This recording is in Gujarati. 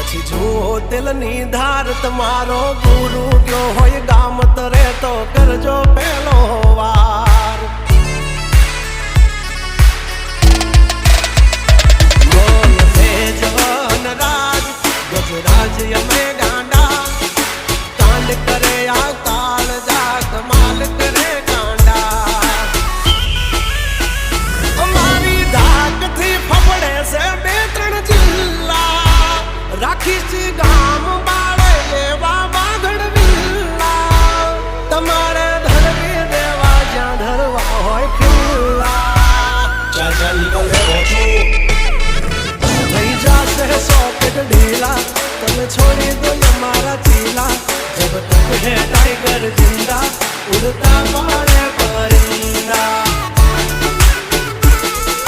પછી જુઓ દિલની ધાર તમારો ગુરુ ગયો હોય ગામ તરે તો કરજો પેલો વાર બોલ ભેજવન રાજ ગજરાજ અમે ગાંડા કાંડ કરે આ કાળ જા કમાલ કરે ગાંડા અમારી ધાકથી ફફડે છે બે ત્રણ જિલ્લા રાખીશ ગામ બાળે એવા વાગડ વિલ્લા તમારે ધરવી દેવા જ્યાં ધરવા હોય ખિલ્લા ચાલ થઈ જશે સોકેટ ઢીલા તમે છોડી દો અમારા ચીલા જબ તક હે ટાઈગર જિંદા ઉડતા મારે પરિંદા